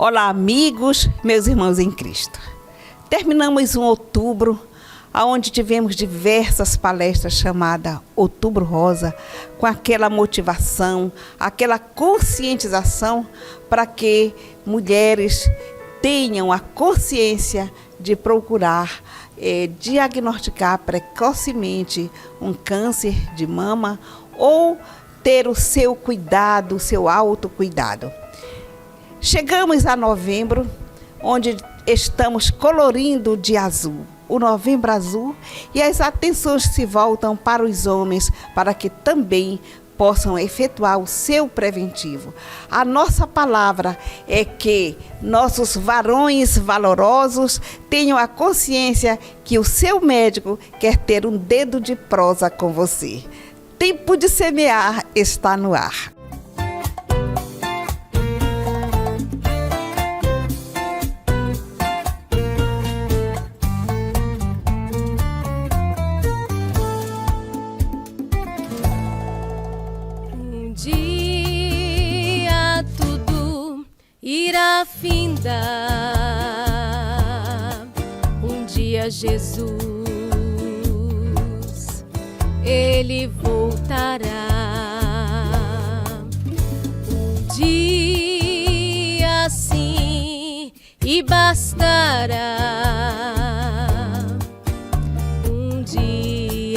Olá, amigos, meus irmãos em Cristo. Terminamos um outubro, onde tivemos diversas palestras chamadas Outubro Rosa, com aquela motivação, aquela conscientização para que mulheres tenham a consciência de procurar diagnosticar precocemente um câncer de mama ou ter o seu cuidado, o seu autocuidado. Chegamos a novembro, onde estamos colorindo de azul, o Novembro Azul, e as atenções se voltam para os homens, para que também possam efetuar o seu preventivo. A nossa palavra é que nossos varões valorosos tenham a consciência que o seu médico quer ter um dedo de prosa com você. Tempo de semear está no ar. Irá findar, um dia Jesus, ele voltará, um dia sim, e bastará, um dia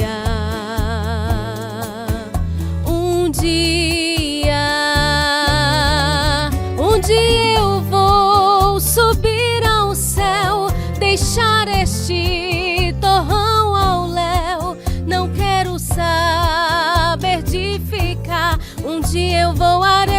eu vou subir ao céu, deixar este torrão ao léu. Não quero saber de ficar, um dia eu voarei.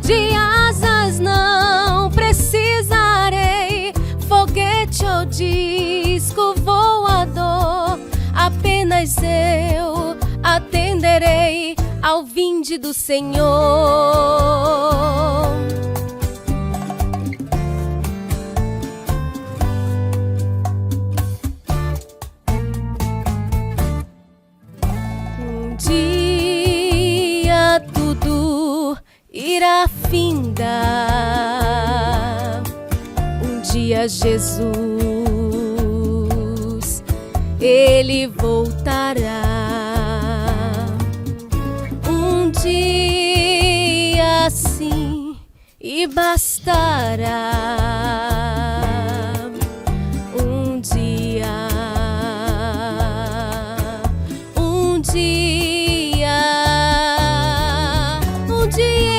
De asas não precisarei, foguete ou disco voador, apenas eu atenderei ao vinde do Senhor. Um dia tudo irá findar, um dia Jesus, ele voltará. Dia sim, e bastará, um dia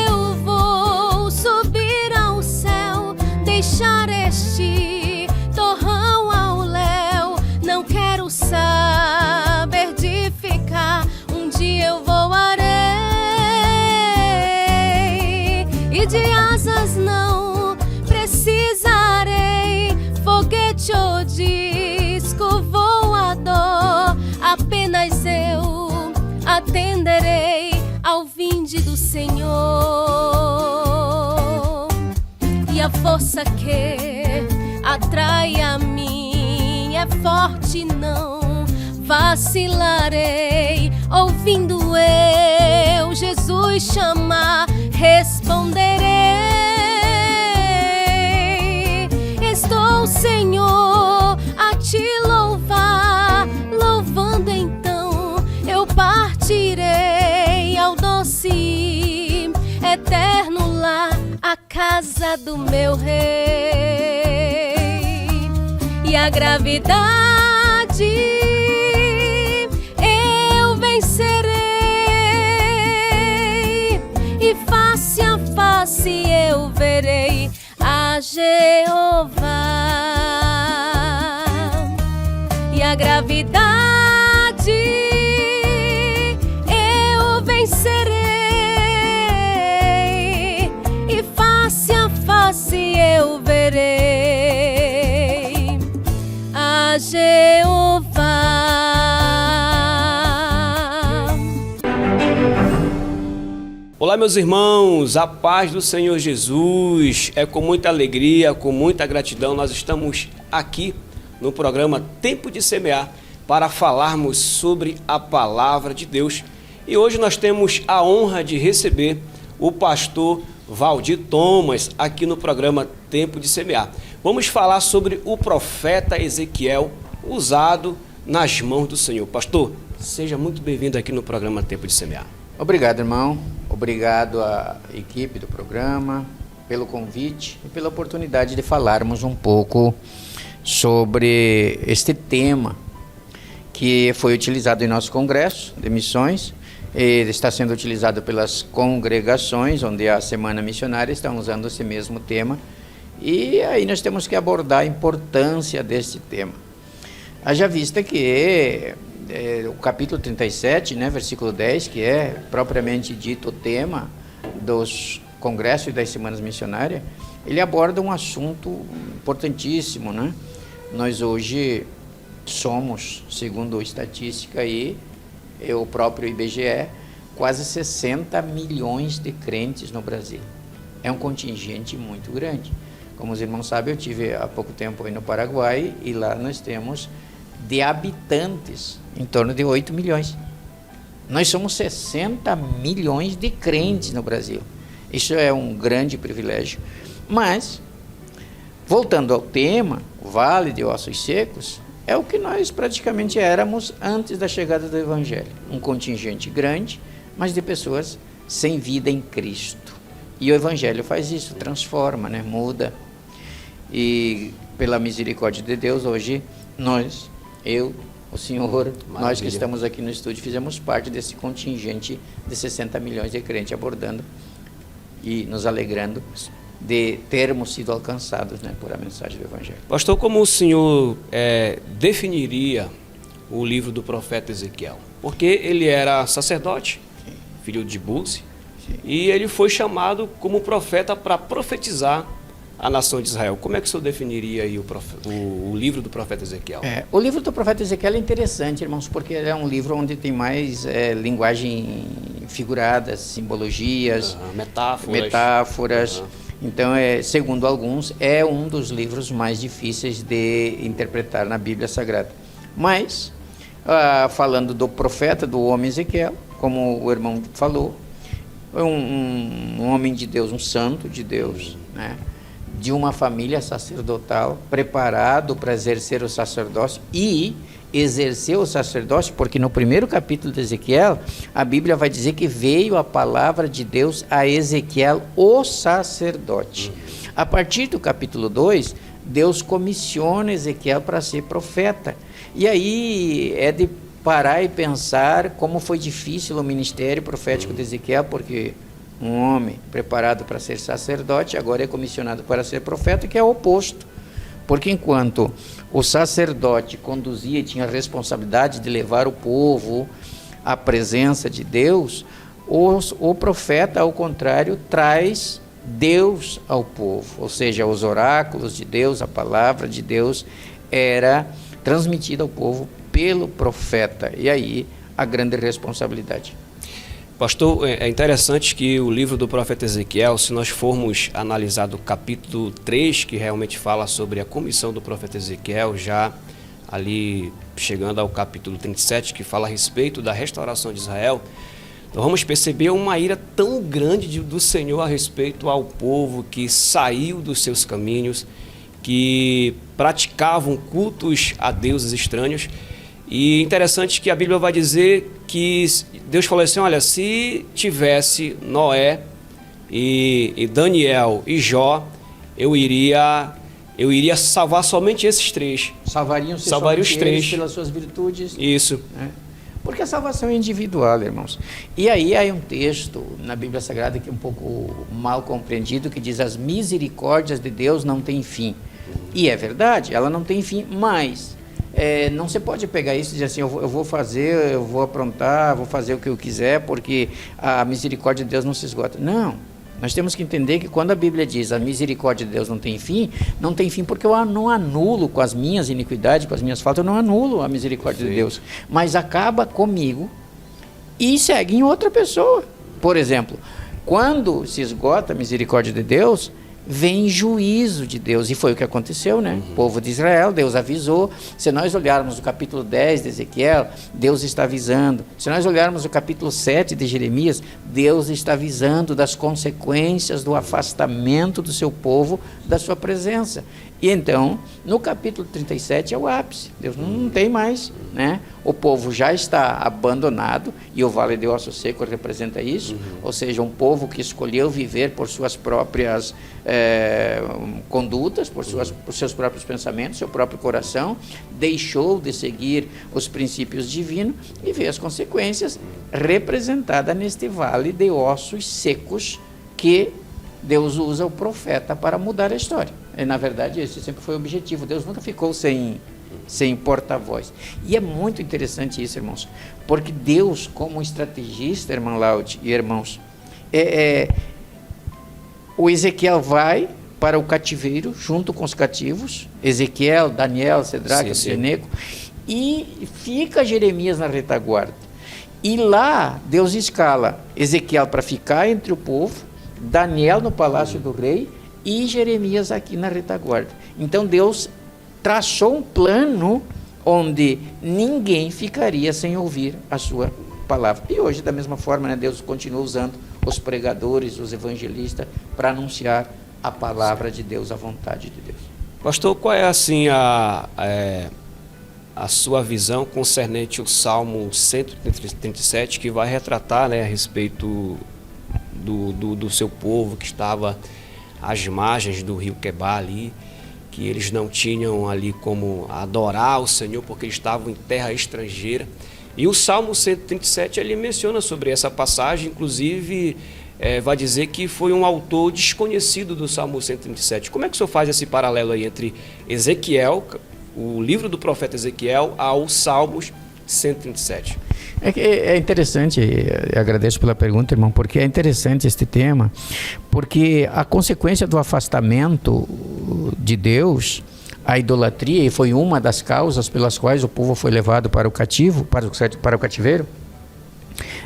eu vou subir ao céu, deixar este torrão ao léu. Não quero saber de ficar, um dia eu voarei. E de asas não precisarei, foguete ou disco voador, apenas eu atenderei ao vinde do Senhor. E a força que atrai a mim é forte, não vacilarei. Ouvindo eu Jesus chamar, responderei. Estou, Senhor, a te louvar, louvando então eu partirei ao doce eterno lar, a casa do meu rei. E a gravidade eu vencerei, e face a face eu verei a Jeová. E a gravidade eu vencerei, e face a face eu verei a Jeová. Olá, meus irmãos, a paz do Senhor Jesus. É com muita alegria, com muita gratidão, nós estamos aqui no programa Tempo de Semear para falarmos sobre a Palavra de Deus. E hoje nós temos a honra de receber o pastor Valdir Thomas, aqui no programa Tempo de Semear. Vamos falar sobre o profeta Ezequiel, usado nas mãos do Senhor. Pastor, seja muito bem-vindo aqui no programa Tempo de Semear. Obrigado, irmão. Obrigado à equipe do programa pelo convite e pela oportunidade de falarmos um pouco sobre este tema que foi utilizado em nosso congresso de missões. Ele está sendo utilizado pelas congregações, onde a Semana Missionária estão usando esse mesmo tema. E aí nós temos que abordar a importância deste tema. Haja vista que o capítulo 37, né, versículo 10, que é propriamente dito o tema dos congressos e das semanas missionárias, ele aborda um assunto importantíssimo, né? Nós hoje somos, segundo a estatística aí, o próprio IBGE, quase 60 milhões de crentes no Brasil. É um contingente muito grande. Como os irmãos sabem, eu tive há pouco tempo aí no Paraguai e lá nós temos de habitantes em torno de 8 milhões. Nós somos 60 milhões de crentes no Brasil. Isso é um grande privilégio. Mas, voltando ao tema, o Vale de Ossos Secos, é o que nós praticamente éramos antes da chegada do Evangelho. Um contingente grande, mas de pessoas sem vida em Cristo. E o Evangelho faz isso, transforma, né? Muda. E pela misericórdia de Deus, hoje nós, eu, o senhor, Maravilha. Nós que estamos aqui no estúdio, fizemos parte desse contingente de 60 milhões de crentes, abordando e nos alegrando de termos sido alcançados, né, por a mensagem do Evangelho. Pastor, como o senhor definiria o livro do profeta Ezequiel? Porque ele era sacerdote, Sim. filho de Buzi, Sim. e ele foi chamado como profeta para profetizar a nação de Israel. Como é que o senhor definiria aí o livro do profeta Ezequiel? O livro do profeta Ezequiel é interessante, irmãos, porque é um livro onde tem mais linguagem figurada, simbologias, metáforas. Então, segundo alguns, é um dos livros mais difíceis de interpretar na Bíblia Sagrada. Mas, falando do profeta, do homem Ezequiel, como o irmão falou, um homem de Deus, um santo de Deus, né? De uma família sacerdotal, preparado para exercer o sacerdócio e exercer o sacerdócio, porque no primeiro capítulo de Ezequiel, a Bíblia vai dizer que veio a palavra de Deus a Ezequiel, o sacerdote. A partir do capítulo 2, Deus comissiona Ezequiel para ser profeta. E aí é de parar e pensar como foi difícil o ministério profético de Ezequiel, porque um homem preparado para ser sacerdote, agora é comissionado para ser profeta, que é o oposto. Porque enquanto o sacerdote conduzia e tinha a responsabilidade de levar o povo à presença de Deus, o profeta, ao contrário, traz Deus ao povo. Ou seja, os oráculos de Deus, a palavra de Deus era transmitida ao povo pelo profeta. E aí a grande responsabilidade. Pastor, é interessante que o livro do profeta Ezequiel, se nós formos analisar do capítulo 3, que realmente fala sobre a comissão do profeta Ezequiel, já ali chegando ao capítulo 37, que fala a respeito da restauração de Israel, nós vamos perceber uma ira tão grande do Senhor a respeito ao povo que saiu dos seus caminhos, que praticavam cultos a deuses estranhos. E interessante que a Bíblia vai dizer que Deus falou assim, olha, se tivesse Noé e Daniel e Jó, eu iria salvar somente esses três. Salvaria os três pelas suas virtudes. Isso. Né? Porque a salvação é individual, irmãos. E aí há um texto na Bíblia Sagrada que é um pouco mal compreendido, que diz, as misericórdias de Deus não têm fim. E é verdade, ela não tem fim, mas não se pode pegar isso e dizer assim, eu vou aprontar, vou fazer o que eu quiser, porque a misericórdia de Deus não se esgota. Não, nós temos que entender que quando a Bíblia diz a misericórdia de Deus não tem fim porque eu não anulo com as minhas iniquidades, com as minhas faltas, eu não anulo a misericórdia de Deus, mas acaba comigo e segue em outra pessoa. Por exemplo, quando se esgota a misericórdia de Deus, vem juízo de Deus. E foi o que aconteceu, né? O povo de Israel, Deus avisou. Se nós olharmos o capítulo 10 de Ezequiel, Deus está avisando. Se nós olharmos o capítulo 7 de Jeremias, Deus está avisando das consequências do afastamento do seu povo da sua presença. E então, no capítulo 37 é o ápice. Deus não tem mais, né? O povo já está abandonado, e o Vale de Ossos Secos representa isso, ou seja, um povo que escolheu viver por suas próprias condutas, por seus próprios pensamentos, seu próprio coração, deixou de seguir os princípios divinos e vê as consequências representadas neste Vale de Ossos Secos que Deus usa o profeta para mudar a história. E, na verdade, esse sempre foi o objetivo. Deus nunca ficou sem porta-voz. E é muito interessante isso, irmãos, porque Deus, como estrategista, irmão Laude e irmãos, o Ezequiel vai para o cativeiro junto com os cativos, Ezequiel, Daniel, Cedraque, Abdenego, e fica Jeremias na retaguarda. E lá Deus escala Ezequiel para ficar entre o povo, Daniel no palácio do rei e Jeremias aqui na retaguarda. Então Deus traçou um plano onde ninguém ficaria sem ouvir a sua palavra. E hoje, da mesma forma, né, Deus continua usando os pregadores, os evangelistas, para anunciar a palavra de Deus, a vontade de Deus. Pastor, qual é assim a sua visão concernente ao Salmo 137, que vai retratar, né, a respeito do seu povo que estava às margens do rio Quebar ali, que eles não tinham ali como adorar o Senhor porque eles estavam em terra estrangeira. E o Salmo 137, ele menciona sobre essa passagem, inclusive vai dizer que foi um autor desconhecido do Salmo 137. Como é que o senhor faz esse paralelo aí entre Ezequiel, o livro do profeta Ezequiel, ao Salmos 137? É interessante, agradeço pela pergunta, irmão, porque é interessante este tema, porque a consequência do afastamento de Deus, a idolatria, e foi uma das causas pelas quais o povo foi levado para o cativeiro,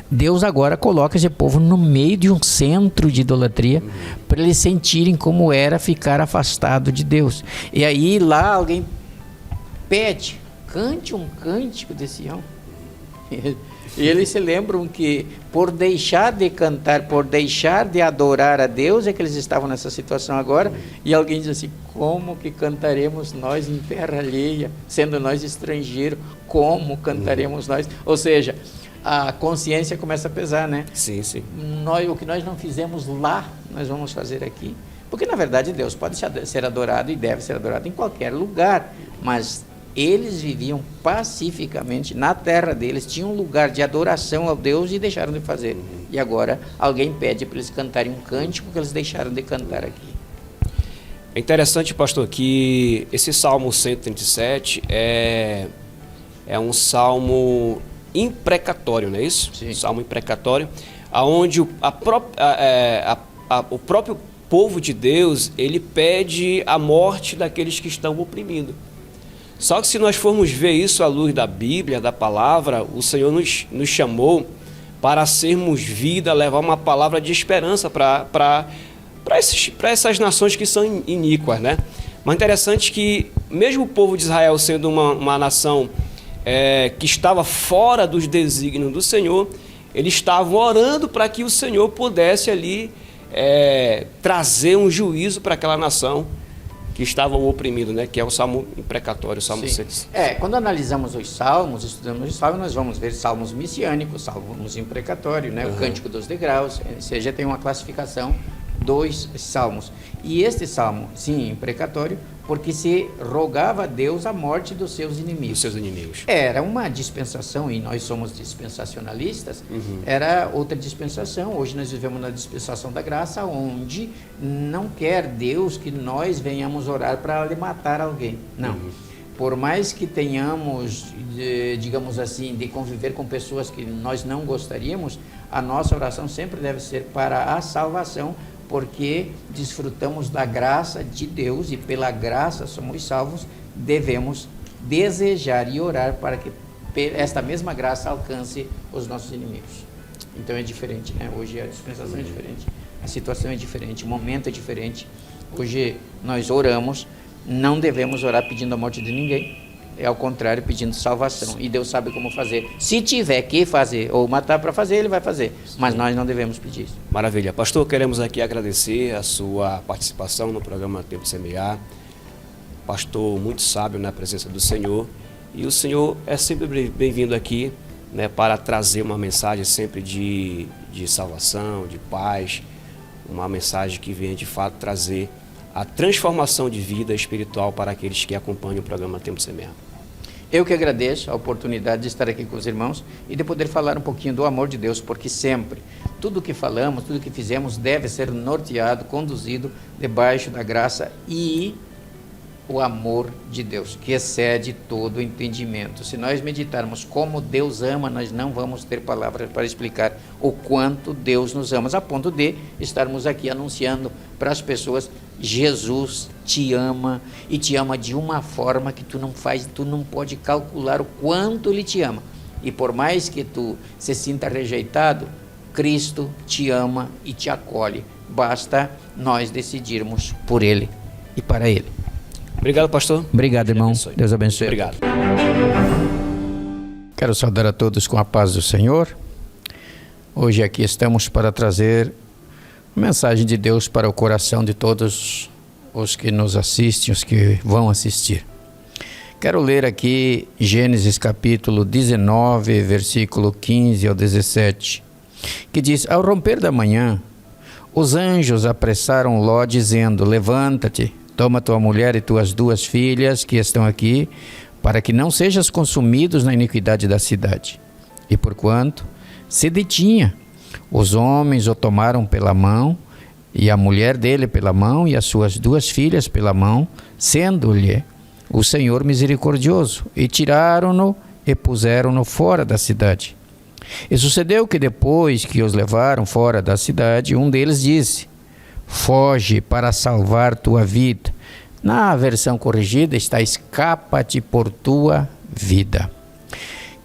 Deus agora coloca esse povo no meio de um centro de idolatria, para eles sentirem como era ficar afastado de Deus. E aí lá alguém pede, cante um cântico de Sião. E eles se lembram que por deixar de cantar, por deixar de adorar a Deus, é que eles estavam nessa situação agora. E alguém diz assim: como que cantaremos nós em terra alheia, sendo nós estrangeiros? Como cantaremos nós? Ou seja, a consciência começa a pesar, né? Sim, sim. O que nós não fizemos lá, nós vamos fazer aqui. Porque na verdade Deus pode ser adorado e deve ser adorado em qualquer lugar, mas eles viviam pacificamente na terra deles, tinham um lugar de adoração ao Deus e deixaram de fazer. E agora alguém pede para eles cantarem um cântico que eles deixaram de cantar aqui. É interessante, pastor, que esse Salmo 137 é um salmo imprecatório, não é isso? Sim. Salmo imprecatório, onde o próprio povo de Deus, ele pede a morte daqueles que estão oprimidos. Só que se nós formos ver isso à luz da Bíblia, da palavra, o Senhor nos chamou para sermos vida, levar uma palavra de esperança para essas nações que são iníquas, né? Mas interessante que mesmo o povo de Israel sendo uma nação que estava fora dos desígnios do Senhor, eles estavam orando para que o Senhor pudesse ali trazer um juízo para aquela nação que estavam oprimidos, né? Que é o Salmo imprecatório, o Salmo 6. Quando analisamos os Salmos, estudamos os Salmos, nós vamos ver Salmos messiânicos, Salmos imprecatórios, né? O Cântico dos Degraus, ou seja, tem uma classificação dos Salmos. E este Salmo, sim, imprecatório, porque se rogava a Deus a morte dos seus inimigos. Dos seus inimigos. Era uma dispensação, e nós somos dispensacionalistas, era outra dispensação. Hoje nós vivemos na dispensação da graça, onde não quer Deus que nós venhamos orar para matar alguém. Não. Por mais que tenhamos, digamos assim, de conviver com pessoas que nós não gostaríamos, a nossa oração sempre deve ser para a salvação, porque desfrutamos da graça de Deus e pela graça somos salvos. Devemos desejar e orar para que esta mesma graça alcance os nossos inimigos. Então é diferente, né? Hoje a dispensação é diferente, a situação é diferente, o momento é diferente. Hoje nós oramos, não devemos orar pedindo a morte de ninguém. É ao contrário, pedindo salvação. E Deus sabe como fazer. Se tiver que fazer ou matar para fazer, Ele vai fazer. Mas nós não devemos pedir isso. Maravilha. Pastor, queremos aqui agradecer a sua participação no programa Tempo de Semear. Pastor muito sábio na presença do Senhor. E o Senhor é sempre bem-vindo aqui, né, para trazer uma mensagem sempre de salvação, de paz. Uma mensagem que venha de fato trazer a transformação de vida espiritual para aqueles que acompanham o programa Tempo de Semear. Eu que agradeço a oportunidade de estar aqui com os irmãos e de poder falar um pouquinho do amor de Deus, porque sempre, tudo que falamos, tudo que fizemos deve ser norteado, conduzido debaixo da graça e o amor de Deus, que excede todo o entendimento. Se nós meditarmos como Deus ama, nós não vamos ter palavras para explicar o quanto Deus nos ama, a ponto de estarmos aqui anunciando para as pessoas: Jesus te ama, e te ama de uma forma que tu não pode calcular o quanto Ele te ama. E por mais que tu se sinta rejeitado, Cristo te ama e te acolhe. Basta nós decidirmos por Ele e para Ele. Obrigado, pastor. Obrigado, irmão. Deus abençoe. Obrigado. Quero saudar a todos com a paz do Senhor. Hoje aqui estamos para trazer a mensagem de Deus para o coração de todos os que nos assistem, os que vão assistir. Quero ler aqui Gênesis capítulo 19, versículo 15 ao 17, que diz: Ao romper da manhã, os anjos apressaram Ló, dizendo: Levanta-te, toma tua mulher e tuas 2 filhas que estão aqui, para que não sejas consumidos na iniquidade da cidade. E porquanto se detinha, os homens o tomaram pela mão, e a mulher dele pela mão, e as suas 2 filhas pela mão, sendo-lhe o Senhor misericordioso, e tiraram-no e puseram-no fora da cidade. E sucedeu que depois que os levaram fora da cidade, um deles disse: Foge para salvar tua vida. Na versão corrigida está: escapa-te por tua vida.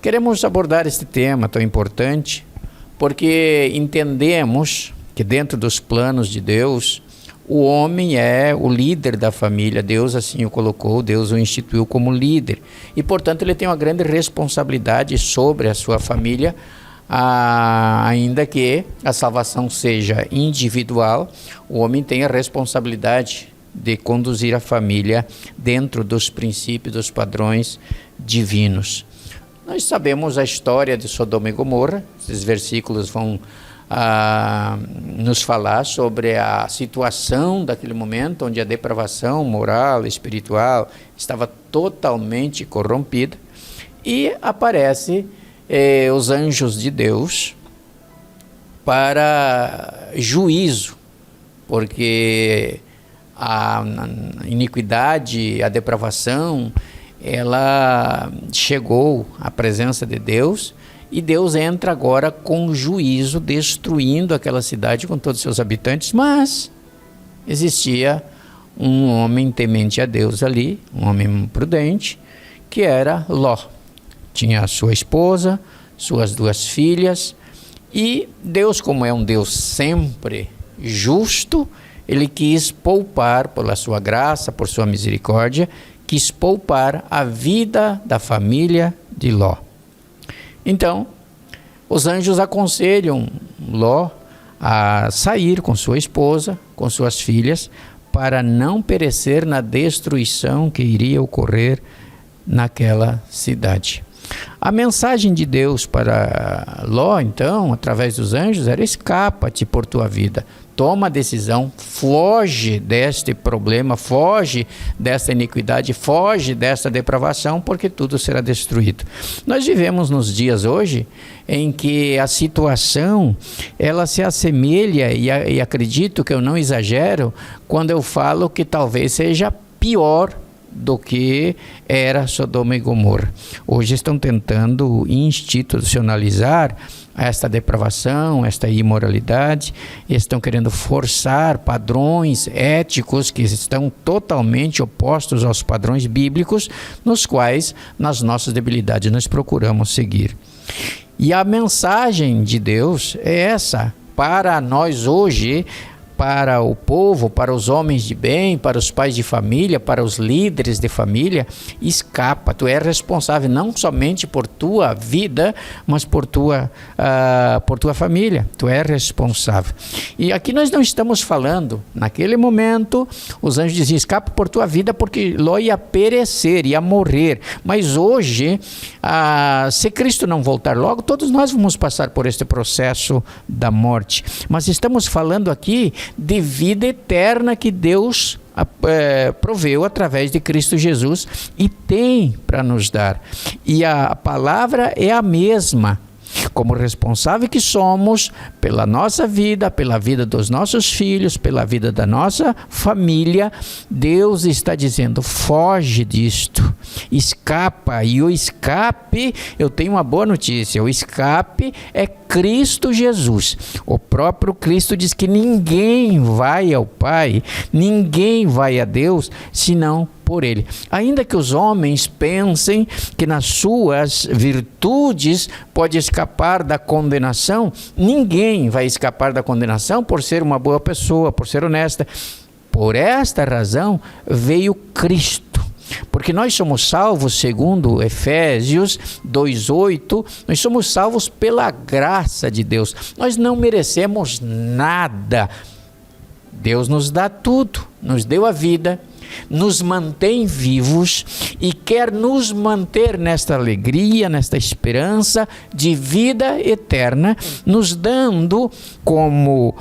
Queremos abordar este tema tão importante porque entendemos que dentro dos planos de Deus, o homem é o líder da família. Deus assim o colocou, Deus o instituiu como líder. E, portanto, ele tem uma grande responsabilidade sobre a sua família, ainda que a salvação seja individual, o homem tem a responsabilidade de conduzir a família dentro dos princípios, dos padrões divinos. Nós sabemos a história de Sodoma e Gomorra. Esses versículos vão nos falar sobre a situação daquele momento onde a depravação moral, espiritual estava totalmente corrompida, e aparece os anjos de Deus para juízo, porque a iniquidade, a depravação, ela chegou à presença de Deus, e Deus entra agora com juízo, destruindo aquela cidade com todos os seus habitantes. Mas existia um homem temente a Deus ali, um homem prudente, que era Ló. Tinha a sua esposa, suas 2 filhas, e Deus, como é um Deus sempre justo, ele quis poupar, pela sua graça, por sua misericórdia, quis poupar a vida da família de Ló. Então, os anjos aconselham Ló a sair com sua esposa, com suas filhas, para não perecer na destruição que iria ocorrer naquela cidade. A mensagem de Deus para Ló, então, através dos anjos, era: escapa-te por tua vida. Toma a decisão, foge deste problema, foge desta iniquidade, foge desta depravação, porque tudo será destruído. Nós vivemos nos dias hoje em que a situação, ela se assemelha, e acredito que eu não exagero, quando eu falo que talvez seja pior do que era Sodoma e Gomorra. Hoje estão tentando institucionalizar esta depravação, esta imoralidade, e estão querendo forçar padrões éticos que estão totalmente opostos aos padrões bíblicos, nos quais, nas nossas debilidades, nós procuramos seguir. E a mensagem de Deus é essa para nós hoje, para o povo, para os homens de bem, para os pais de família, para os líderes de família, escapa. Tu és responsável não somente por tua vida, mas por tua família. Tu és responsável. E aqui nós não estamos falando, naquele momento, os anjos diziam, escapa por tua vida, porque Ló ia perecer, ia morrer. Mas hoje, se Cristo não voltar logo, todos nós vamos passar por este processo da morte. Mas estamos falando aqui de vida eterna que Deus proveu através de Cristo Jesus e tem para nos dar. E a palavra é a mesma. Como responsável que somos pela nossa vida, pela vida dos nossos filhos, pela vida da nossa família, Deus está dizendo, foge disto, escapa. E o escape, eu tenho uma boa notícia, o escape é Cristo Jesus. O próprio Cristo diz que ninguém vai ao Pai, ninguém vai a Deus, senão por Ele. Ainda que os homens pensem que nas suas virtudes pode escapar da condenação, ninguém vai escapar da condenação por ser uma boa pessoa, por ser honesta. Por esta razão veio Cristo. Porque nós somos salvos, segundo Efésios 2:8, nós somos salvos pela graça de Deus. Nós não merecemos nada. Deus nos dá tudo, nos deu a vida, nos mantém vivos e quer nos manter nesta alegria, nesta esperança de vida eterna, nos dando como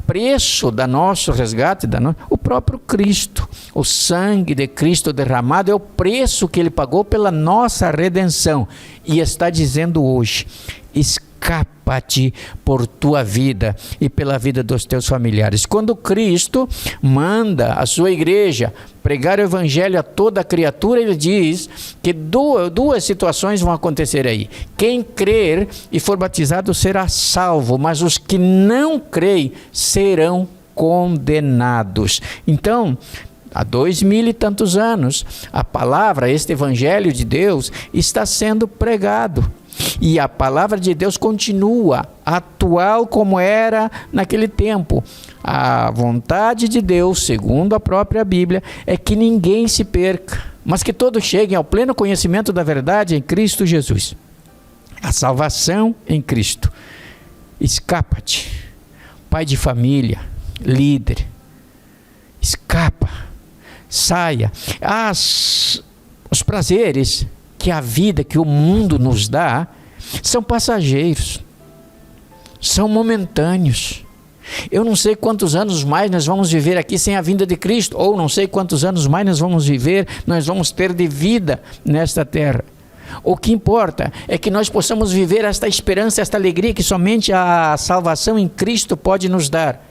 preço da nosso resgate, o próprio Cristo. O sangue de Cristo derramado é o preço que Ele pagou pela nossa redenção. E está dizendo hoje, escapa-te por tua vida e pela vida dos teus familiares. Quando Cristo manda a sua igreja pregar o evangelho a toda criatura, Ele diz que duas situações vão acontecer aí. Quem crer e for batizado será salvo, mas os que não creem serão condenados. Então, há 2000 e tantos anos, a palavra, este evangelho de Deus está sendo pregado. E a palavra de Deus continua atual como era naquele tempo. A vontade de Deus, segundo a própria Bíblia, é que ninguém se perca, mas que todos cheguem ao pleno conhecimento da verdade em Cristo Jesus. A salvação em Cristo. Escapa-te, pai de família, líder. Escapa, saia. Os prazeres que a vida, que o mundo nos dá, são passageiros, são momentâneos. Eu não sei quantos anos mais nós vamos viver aqui sem a vinda de Cristo, ou não sei quantos anos mais nós vamos ter de vida nesta terra. O que importa é que nós possamos viver esta esperança, esta alegria que somente a salvação em Cristo pode nos dar.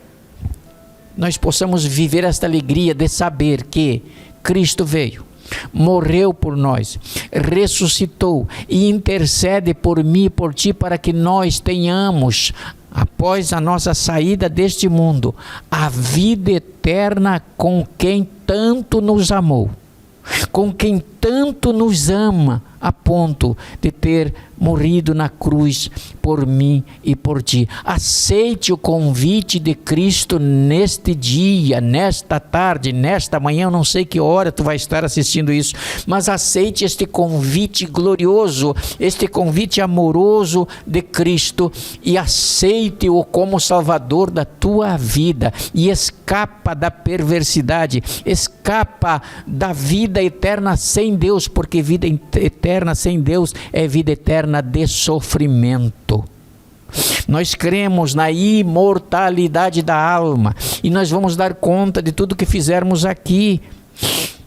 Nós possamos viver esta alegria de saber que Cristo veio, morreu por nós, ressuscitou e intercede por mim e por ti para que nós tenhamos, após a nossa saída deste mundo, a vida eterna com quem tanto nos amou, com quem tanto nos ama, a ponto de ter morrido na cruz por mim e por ti. Aceite o convite de Cristo neste dia, nesta tarde, nesta manhã, eu não sei que hora tu vai estar assistindo isso, mas aceite este convite glorioso, este convite amoroso de Cristo e aceite-o como Salvador da tua vida e escapa da perversidade, escapa da vida eterna sem Deus, porque vida eterna sem Deus é vida eterna de sofrimento. Nós cremos na imortalidade da alma e nós vamos dar conta de tudo que fizermos aqui.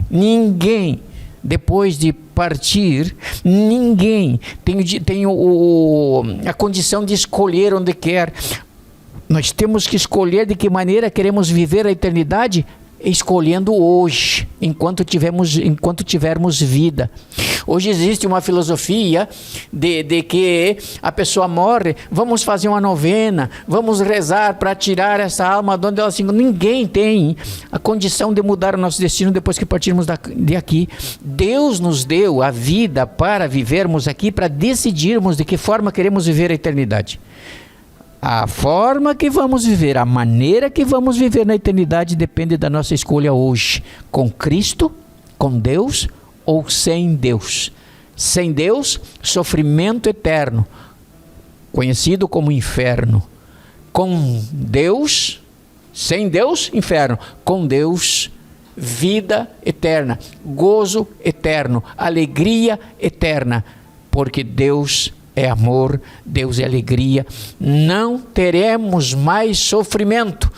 Ninguém, depois de partir, ninguém tem a condição de escolher onde quer. Nós temos que escolher de que maneira queremos viver a eternidade, escolhendo hoje, enquanto tivermos vida. Hoje existe uma filosofia de que a pessoa morre, vamos fazer uma novena, vamos rezar para tirar essa alma de onde ela se encontra. Ninguém tem a condição de mudar o nosso destino depois que partirmos de aqui. Deus nos deu a vida para vivermos aqui, para decidirmos de que forma queremos viver a eternidade. A forma que vamos viver, a maneira que vamos viver na eternidade depende da nossa escolha hoje. Com Cristo, com Deus ou sem Deus. Sem Deus, sofrimento eterno, conhecido como inferno. Com Deus, sem Deus, inferno. Com Deus, vida eterna, gozo eterno, alegria eterna. Porque Deus é amor, Deus é alegria. Não teremos mais sofrimento.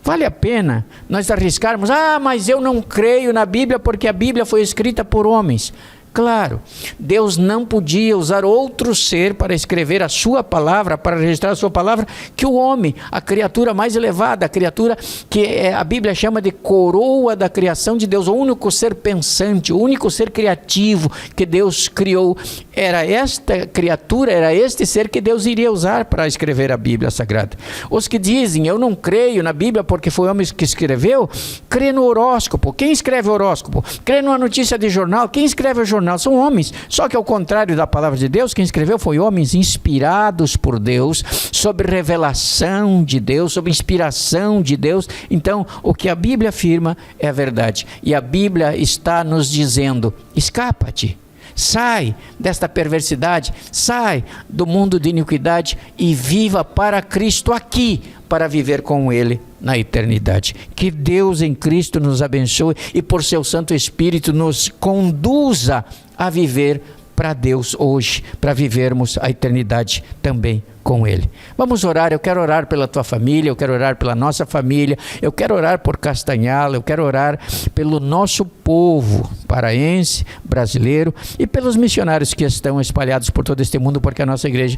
Vale a pena nós arriscarmos, mas eu não creio na Bíblia porque a Bíblia foi escrita por homens. Claro, Deus não podia usar outro ser para escrever a sua palavra, para registrar a sua palavra, que o homem, a criatura mais elevada, a criatura que a Bíblia chama de coroa da criação de Deus, o único ser pensante, o único ser criativo que Deus criou. Era esta criatura, era este ser que Deus iria usar para escrever a Bíblia Sagrada. Os que dizem, eu não creio na Bíblia porque foi homem que escreveu, crê no horóscopo. Quem escreve horóscopo? Crê numa notícia de jornal. Quem escreve o jornal? São homens, só que ao contrário da palavra de Deus, quem escreveu foi homens inspirados por Deus, sob revelação de Deus, sob inspiração de Deus. Então, o que a Bíblia afirma é a verdade, e a Bíblia está nos dizendo, escapa-te, sai desta perversidade, sai do mundo de iniquidade e viva para Cristo aqui, para viver com Ele na eternidade. Que Deus em Cristo nos abençoe e por seu Santo Espírito nos conduza a viver para Deus hoje, para vivermos a eternidade também com Ele. Vamos orar. Eu quero orar pela tua família, eu quero orar pela nossa família, eu quero orar por Castanhala, eu quero orar pelo nosso povo paraense, brasileiro e pelos missionários que estão espalhados por todo este mundo, porque a nossa igreja,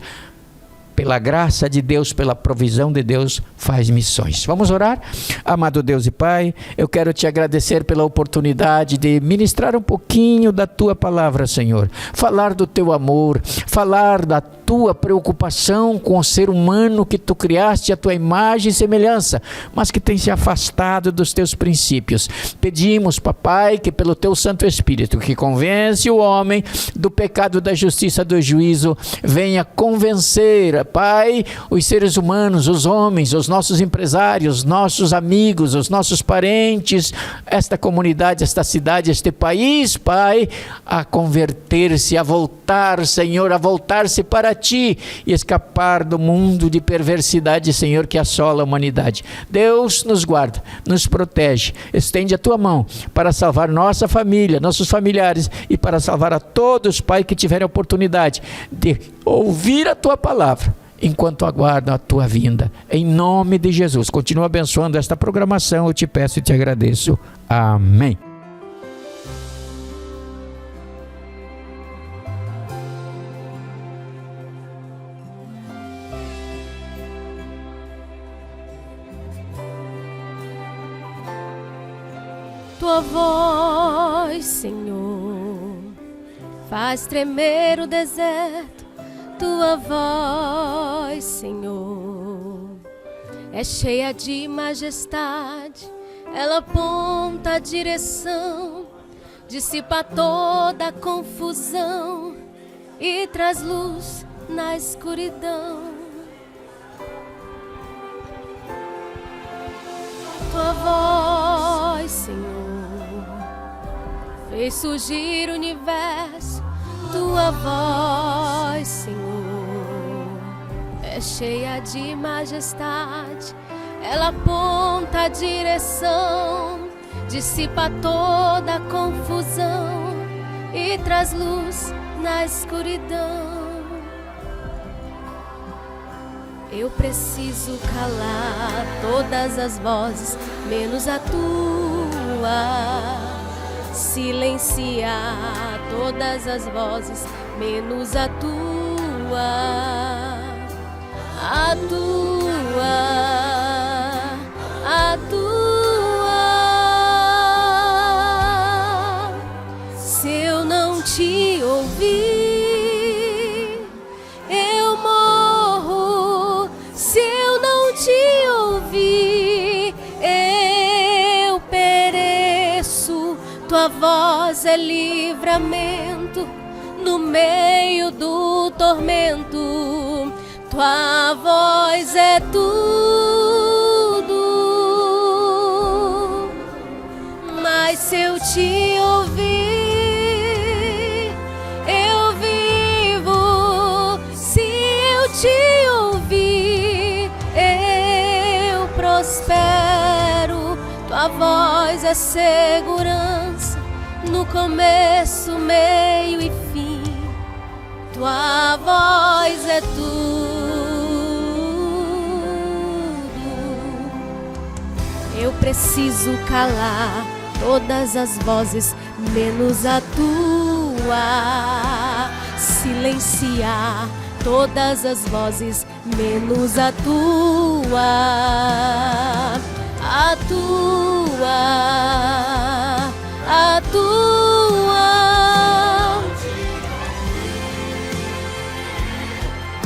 pela graça de Deus, pela provisão de Deus, faz missões. Vamos orar? Amado Deus e Pai, eu quero te agradecer pela oportunidade de ministrar um pouquinho da tua palavra, Senhor. Falar do teu amor, falar da tua preocupação com o ser humano que tu criaste, a tua imagem e semelhança, mas que tem se afastado dos teus princípios. Pedimos, papai, que pelo teu Santo Espírito, que convence o homem do pecado, da justiça, do juízo, venha convencer, Pai, os seres humanos, os homens, os nossos empresários, nossos amigos, os nossos parentes, esta comunidade, esta cidade, este país, Pai, a converter-se, a voltar, Senhor, a voltar-se para Ti e escapar do mundo de perversidade, Senhor, que assola a humanidade. Deus nos guarda, nos protege, estende a Tua mão para salvar nossa família, nossos familiares e para salvar a todos, Pai, que tiverem a oportunidade de ouvir a Tua palavra enquanto aguardam a Tua vinda. Em nome de Jesus, continua abençoando esta programação, eu te peço e te agradeço. Amém. Tua voz, Senhor, faz tremer o deserto. Tua voz, Senhor, é cheia de majestade. Ela aponta a direção, dissipa toda a confusão e traz luz na escuridão. Tua voz, Senhor, fez surgir o universo. Tua voz, Senhor, é cheia de majestade. Ela aponta a direção, dissipa toda a confusão e traz luz na escuridão. Eu preciso calar todas as vozes, menos a tua. Silenciar todas as vozes, menos a tua. A tua, a tua. Se eu não te ouvir, eu morro. Se eu não te ouvir, eu pereço. Tua voz é livramento no meio do tormento. tua voz é tudo, mas se eu te ouvir, eu vivo. Se eu te ouvir, eu prospero. Tua voz é segurança no começo, meio e fim. Tua voz é tudo. Eu preciso calar todas as vozes, menos a tua. Silenciar todas as vozes, menos a tua. A tua, a tua.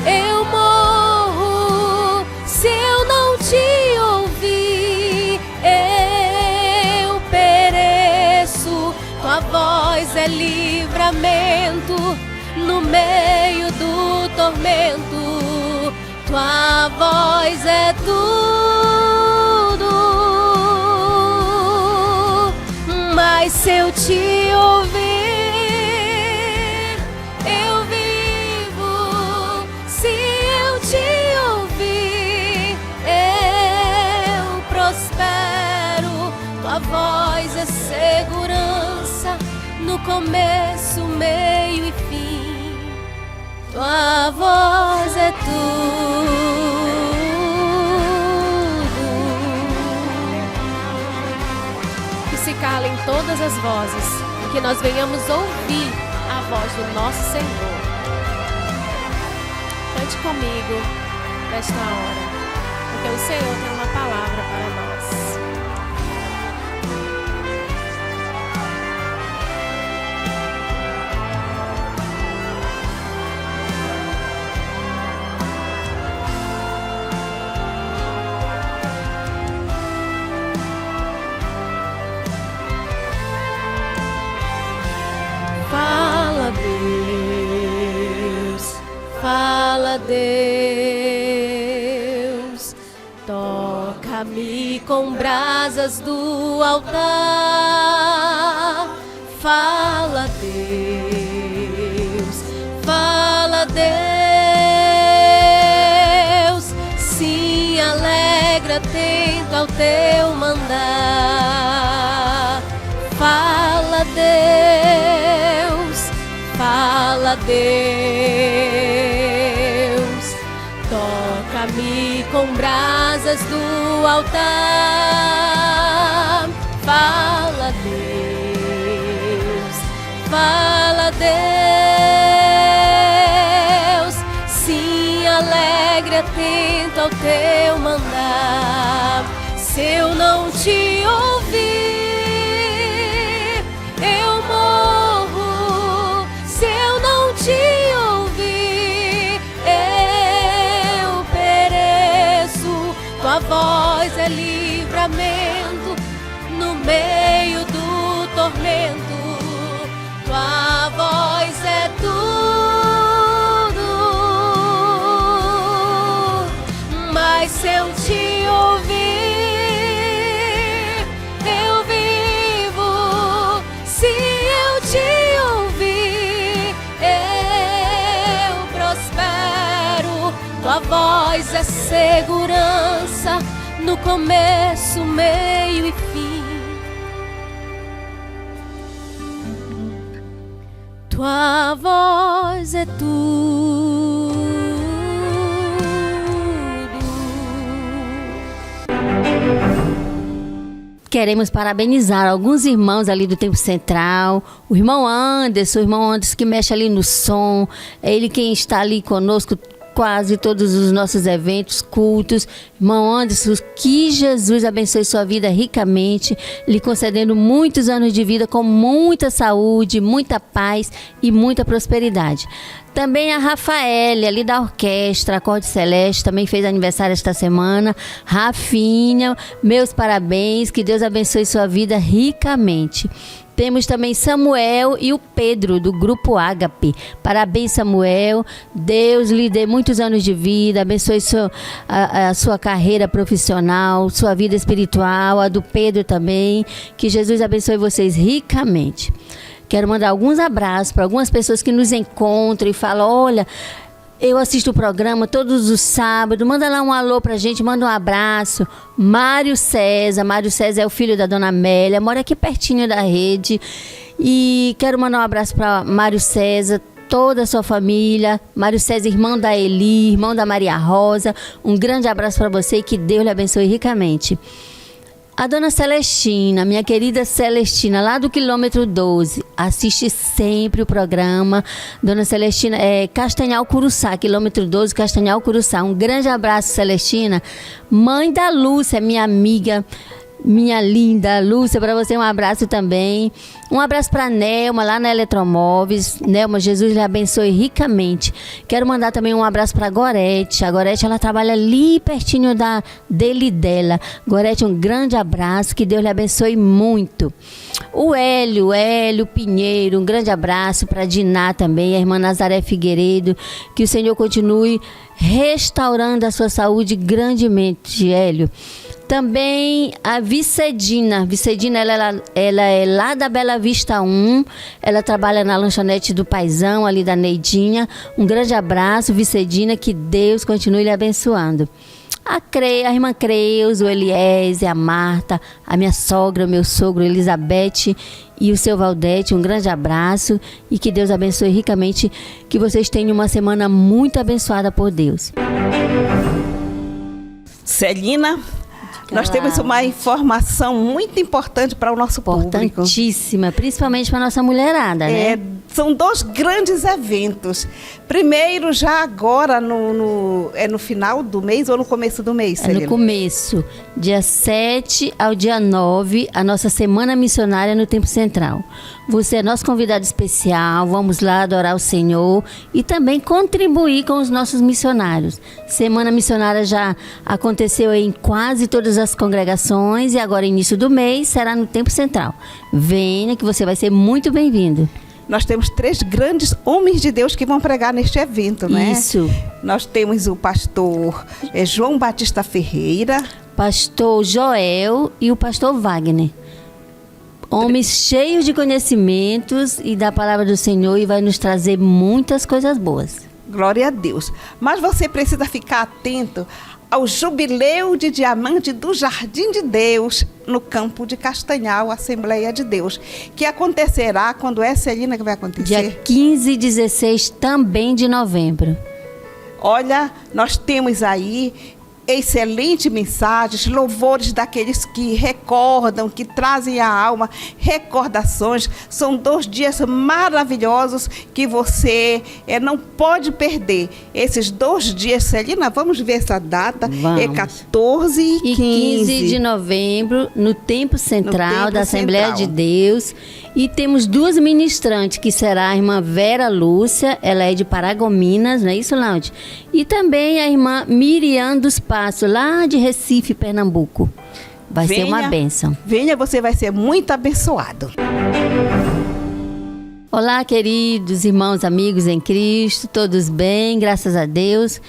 Eu morro se eu não te ouvir, eu pereço. Tua voz é livramento no meio do tormento. Tua voz é tudo, mas se eu te ouvir, eu vivo. Se eu te ouvir, eu prospero. Tua voz é segurança no começo, meio e fim. Tua voz é tudo. Que se calem todas as vozes e que nós venhamos ouvir a voz do nosso Senhor. Cante comigo nesta hora, porque o Senhor tem uma palavra para nós. Fala, Deus, toca-me com brasas do altar. Fala, Deus, fala, Deus, se alegra atento ao teu mandar. Fala, Deus, fala, Deus, toca-me com brasas do altar. Fala, Deus, fala, Deus, se alegre atento ao teu mandar. Se eu não te ouvir, eu morro. Se eu não te ouvir, eu pereço. Tua voz é livramento no meio do tormento. Tua voz é tudo, mas se eu te ouvir, eu vivo. Se eu te ouvir, eu prospero. Tua voz é segurança no começo, meio e fim. Tua voz é tudo. Queremos parabenizar alguns irmãos ali do Tempo Central, o irmão Anderson que mexe ali no som, é ele quem está ali conosco quase todos os nossos eventos, cultos. Irmão Anderson, que Jesus abençoe sua vida ricamente, lhe concedendo muitos anos de vida com muita saúde, muita paz e muita prosperidade. Também a Rafaela, ali da orquestra Acorde Celeste, também fez aniversário esta semana. Rafinha, meus parabéns, que Deus abençoe sua vida ricamente. Temos também Samuel e o Pedro, do Grupo Ágape. Parabéns, Samuel. Deus lhe dê muitos anos de vida, abençoe a sua carreira profissional, sua vida espiritual, a do Pedro também. Que Jesus abençoe vocês ricamente. Quero mandar alguns abraços para algumas pessoas que nos encontram e falam, olha, eu assisto o programa todos os sábados, manda lá um alô pra gente, manda um abraço. Mário César é o filho da Dona Amélia, mora aqui pertinho da rede. E quero mandar um abraço para Mário César, toda a sua família. Mário César, irmão da Eli, irmão da Maria Rosa. Um grande abraço para você e que Deus lhe abençoe ricamente. A dona Celestina, minha querida Celestina, lá do quilômetro 12, assiste sempre o programa. Dona Celestina, Castanhal Curuçá, quilômetro 12, Castanhal Curuçá. Um grande abraço, Celestina. Mãe da Lúcia, minha amiga, minha linda Lúcia, para você um abraço também. Um abraço para Nelma, lá na Eletromóveis. Nelma, Jesus lhe abençoe ricamente. Quero mandar também um abraço para Gorete. A Gorete, ela trabalha ali pertinho dela. Gorete, um grande abraço, que Deus lhe abençoe muito. O Hélio Pinheiro, um grande abraço para Diná também, a irmã Nazaré Figueiredo. Que o Senhor continue restaurando a sua saúde grandemente, Hélio. Também a Vicedina, ela é lá da Bela Vista 1, ela trabalha na lanchonete do Paizão, ali da Neidinha. Um grande abraço, Vicedina, que Deus continue lhe abençoando. A irmã Creus, o Eliese, a Marta, a minha sogra, o meu sogro Elizabeth e o seu Valdete, um grande abraço e que Deus abençoe ricamente, que vocês tenham uma semana muito abençoada por Deus. Celina, nós temos uma informação muito importante para o nosso público. Importantíssima, principalmente para a nossa mulherada, né? São 2 grandes eventos. Primeiro, já agora, no final do mês ou no começo do mês, Celina? No começo, dia 7 ao dia 9, a nossa Semana Missionária no Tempo Central. Você é nosso convidado especial, vamos lá adorar o Senhor e também contribuir com os nossos missionários. Semana Missionária já aconteceu em quase todas as congregações e agora, início do mês, será no Tempo Central. Venha que você vai ser muito bem-vindo. Nós temos 3 grandes homens de Deus que vão pregar neste evento, né? Isso. Nós temos o pastor João Batista Ferreira, pastor Joel e o pastor Wagner. Homens cheios de conhecimentos e da palavra do Senhor, e vai nos trazer muitas coisas boas. Glória a Deus. Mas você precisa ficar atento ao Jubileu de Diamante do Jardim de Deus, no campo de Castanhal, Assembleia de Deus, que acontecerá quando é, Celina, que vai acontecer? Dia 15 e 16 também de novembro. Olha, nós temos aí excelentes mensagens, louvores daqueles que recordam, que trazem à alma recordações. São 2 dias maravilhosos que você não pode perder. Esses 2 dias, Celina, vamos ver essa data. Vamos. É 14 e 15 de novembro, no Tempo Central da Assembleia Central de Deus. E temos 2 ministrantes, que será a irmã Vera Lúcia, ela é de Paragominas, não é isso, Láudia? E também a irmã Miriam dos Passos, lá de Recife, Pernambuco. Vai ser uma bênção. Venha, você vai ser muito abençoado. Olá, queridos irmãos, amigos em Cristo, todos bem, graças a Deus.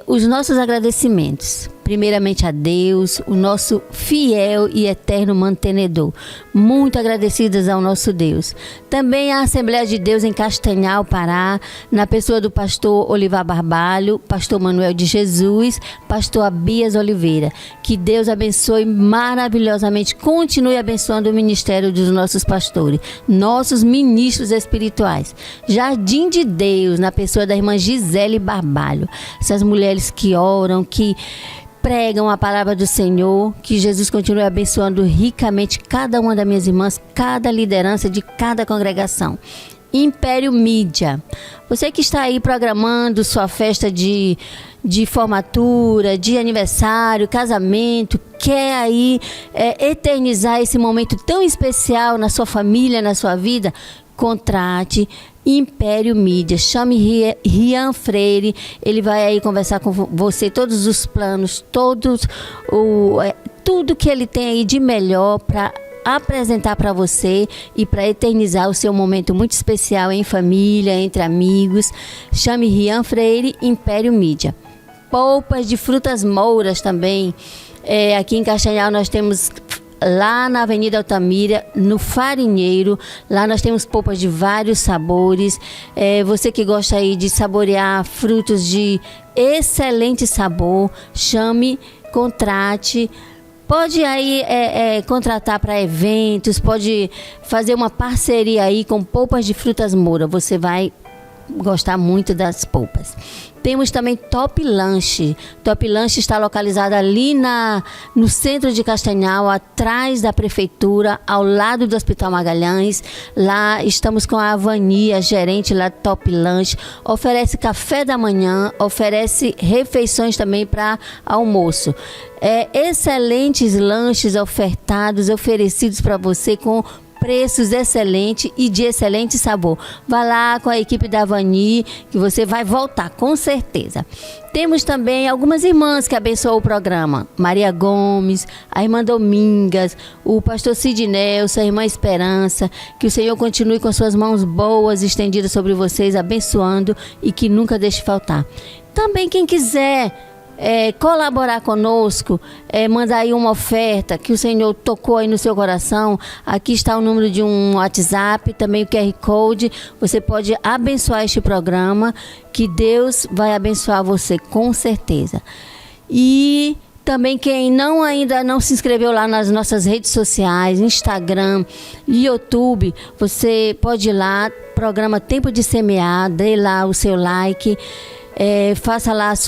Os nossos agradecimentos. Primeiramente a Deus, o nosso fiel e eterno mantenedor. Muito agradecidas ao nosso Deus. Também a Assembleia de Deus em Castanhal, Pará, na pessoa do pastor Olivar Barbalho, pastor Manuel de Jesus, pastor Abias Oliveira. Que Deus abençoe maravilhosamente, continue abençoando o ministério dos nossos pastores, nossos ministros espirituais. Jardim de Deus, na pessoa da irmã Gisele Barbalho. Essas mulheres que oram, que pregam a palavra do Senhor, que Jesus continue abençoando ricamente cada uma das minhas irmãs, cada liderança de cada congregação. Império Mídia, você que está aí programando sua festa de formatura, de aniversário, casamento, quer aí eternizar esse momento tão especial na sua família, na sua vida, contrate Império Mídia, chame Rian Freire, ele vai aí conversar com você todos os planos, tudo que ele tem aí de melhor para apresentar para você e para eternizar o seu momento muito especial em família, entre amigos. Chame Rian Freire, Império Mídia. Polpas de frutas mouras também. Aqui em Castanhal nós temos, lá na Avenida Altamira, no Farinheiro, lá nós temos polpas de vários sabores. Você que gosta aí de saborear frutos de excelente sabor, chame, contrate. Pode aí contratar para eventos, pode fazer uma parceria aí com polpas de frutas mouras. Você vai gostar muito das polpas. Temos também Top Lanche. Top Lanche está localizado ali no centro de Castanhal, atrás da prefeitura, ao lado do Hospital Magalhães. Lá estamos com a Vani, a gerente lá do Top Lanche. Oferece café da manhã, oferece refeições também para almoço. Excelentes lanches oferecidos para você com preços excelentes e de excelente sabor. Vá lá com a equipe da Vani, que você vai voltar, com certeza. Temos também algumas irmãs que abençoam o programa. Maria Gomes, a irmã Domingas, o pastor Sidnelson, a irmã Esperança. Que o Senhor continue com suas mãos boas estendidas sobre vocês, abençoando e que nunca deixe faltar. Também quem quiser colaborar conosco, mandar aí uma oferta que o Senhor tocou aí no seu coração. Aqui está o número de um WhatsApp, também o QR Code. Você pode abençoar este programa, que Deus vai abençoar você com certeza. E também quem ainda não se inscreveu lá nas nossas redes sociais, Instagram, YouTube, você pode ir lá, programa Tempo de Semear, dê lá o seu like. Faça lá as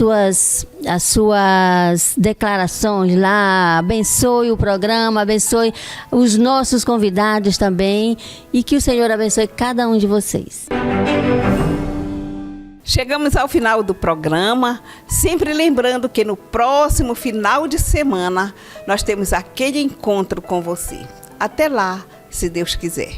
suas declarações lá, abençoe o programa, abençoe os nossos convidados também e que o Senhor abençoe cada um de vocês. Chegamos ao final do programa, sempre lembrando que no próximo final de semana nós temos aquele encontro com você. Até lá, se Deus quiser.